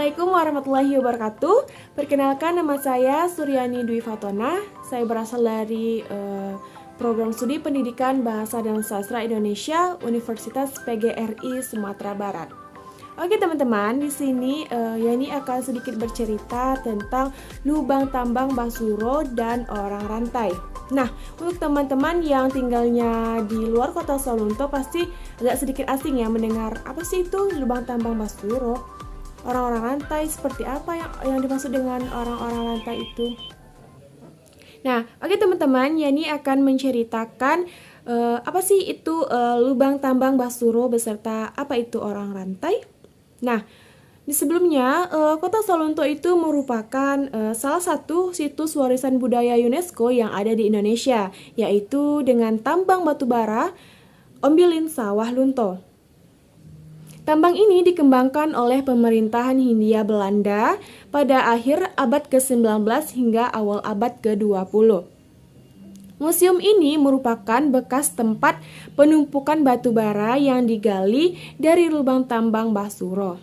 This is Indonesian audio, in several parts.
Assalamualaikum warahmatullahi wabarakatuh. Perkenalkan, nama saya Suryani Dwi Fatona. Saya berasal dari Program Studi Pendidikan Bahasa dan Sastra Indonesia Universitas PGRI Sumatera Barat. Oke teman-teman, di sini Yani akan sedikit bercerita tentang lubang tambang Basuro dan orang rantai. Nah, untuk teman-teman yang tinggalnya di luar kota Solunto pasti agak sedikit asing ya mendengar apa sih itu lubang tambang Basuro. Orang-orang rantai seperti apa yang dimaksud dengan orang-orang rantai itu? Nah, oke teman-teman, Yani akan menceritakan apa sih itu lubang tambang Basuro beserta apa itu orang rantai. Nah, di sebelumnya, kota Solunto itu merupakan salah satu situs warisan budaya UNESCO yang ada di Indonesia, yaitu dengan tambang batu bara, Ombilin Sawah Lunto. Tambang ini dikembangkan oleh pemerintahan Hindia Belanda pada akhir abad ke-19 hingga awal abad ke-20. Museum ini merupakan bekas tempat penumpukan batu bara yang digali dari lubang tambang Basuro.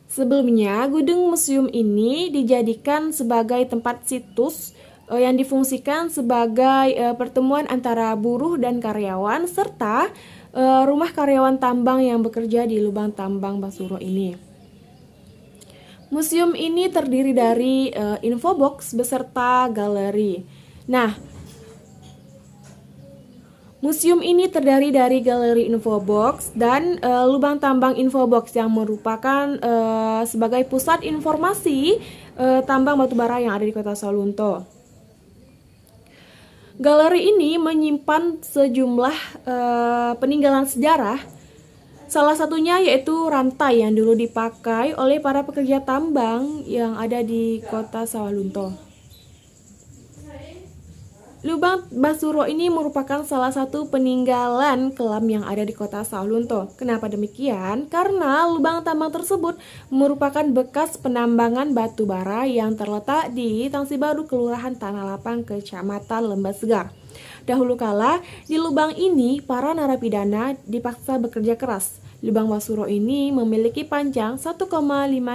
Sebelumnya, gedung museum ini dijadikan sebagai tempat situs yang difungsikan sebagai pertemuan antara buruh dan karyawan serta rumah karyawan tambang yang bekerja di lubang tambang Basuro ini. Museum ini terdiri dari infobox beserta galeri. Nah, museum ini terdiri dari galeri infobox dan lubang tambang infobox yang merupakan sebagai pusat informasi tambang batubara yang ada di kota Solunto. Galeri ini menyimpan sejumlah peninggalan sejarah, salah satunya yaitu rantai yang dulu dipakai oleh para pekerja tambang yang ada di kota Sawalunto. Lubang Basuro ini merupakan salah satu peninggalan kelam yang ada di kota Sawalunto. Kenapa demikian? Karena lubang tambang tersebut merupakan bekas penambangan batu bara yang terletak di Tangsi Baru, Kelurahan Tanah Lapang, Kecamatan Lembah Segar. Dahulu kala, di lubang ini para narapidana dipaksa bekerja keras. Lubang Basuro ini memiliki panjang 1,5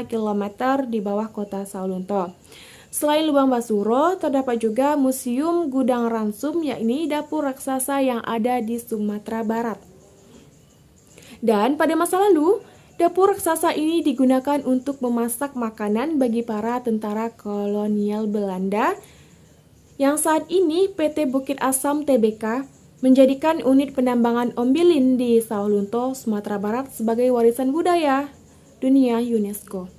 km di bawah kota Sawalunto. Selain lubang Basuro, terdapat juga Museum Gudang Ransum, yakni dapur raksasa yang ada di Sumatera Barat. Dan pada masa lalu, dapur raksasa ini digunakan untuk memasak makanan bagi para tentara kolonial Belanda yang saat ini PT Bukit Asam Tbk menjadikan unit penambangan Ombilin di Sawalunto, Sumatera Barat sebagai warisan budaya dunia UNESCO.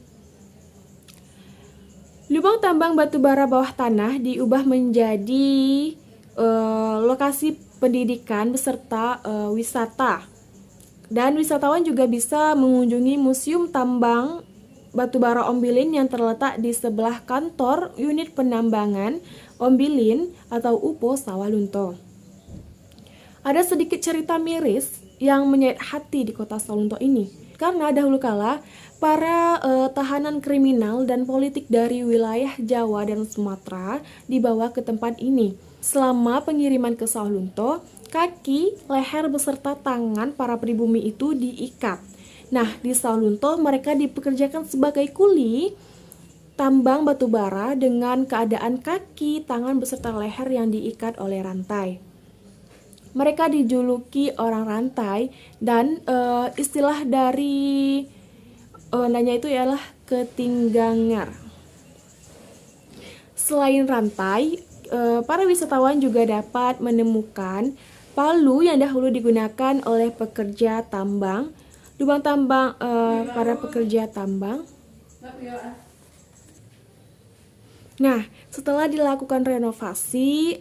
Lubang tambang batubara bawah tanah diubah menjadi lokasi pendidikan beserta wisata. Dan wisatawan juga bisa mengunjungi Museum Tambang Batubara Ombilin yang terletak di sebelah kantor unit penambangan Ombilin atau UPO Sawalunto. Ada sedikit cerita miris yang menyayat hati di kota Sawalunto ini. Karena dahulu kala, para tahanan kriminal dan politik dari wilayah Jawa dan Sumatera dibawa ke tempat ini. Selama pengiriman ke Sawalunto, kaki, leher beserta tangan para pribumi itu diikat. Nah, di Sawalunto mereka dipekerjakan sebagai kuli tambang batubara dengan keadaan kaki, tangan beserta leher yang diikat oleh rantai. Mereka dijuluki orang rantai dan istilah dari nanya itu ialah ketinggangar. Selain rantai, para wisatawan juga dapat menemukan palu yang dahulu digunakan oleh pekerja tambang, lubang tambang para pekerja tambang. Nah, setelah dilakukan renovasi,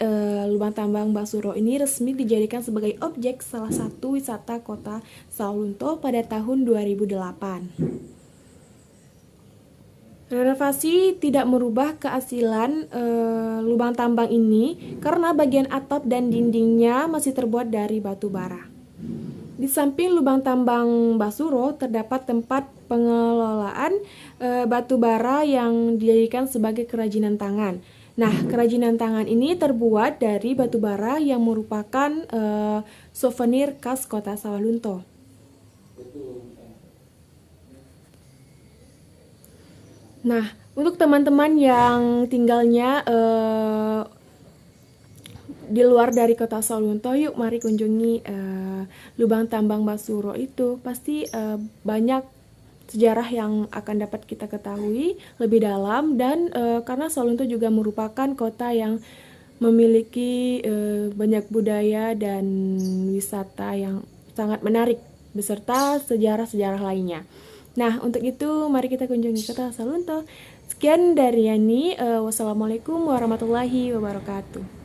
lubang tambang Basuro ini resmi dijadikan sebagai objek salah satu wisata kota Sawalunto pada tahun 2008. Renovasi tidak merubah keasilan lubang tambang ini karena bagian atap dan dindingnya masih terbuat dari batu bara. Di samping lubang tambang Basuro terdapat tempat pengelolaan batu bara yang dijadikan sebagai kerajinan tangan. Nah, kerajinan tangan ini terbuat dari batu bara yang merupakan souvenir khas kota Sawalunto. Nah, untuk teman-teman yang tinggalnya di luar dari kota Solunto, yuk mari kunjungi lubang tambang Basuro itu. Pasti banyak sejarah yang akan dapat kita ketahui lebih dalam, dan karena Solunto juga merupakan kota yang memiliki banyak budaya dan wisata yang sangat menarik beserta sejarah-sejarah lainnya. Nah, untuk itu mari kita kunjungi kota Solunto. Sekian dari Yani. Wassalamualaikum warahmatullahi wabarakatuh.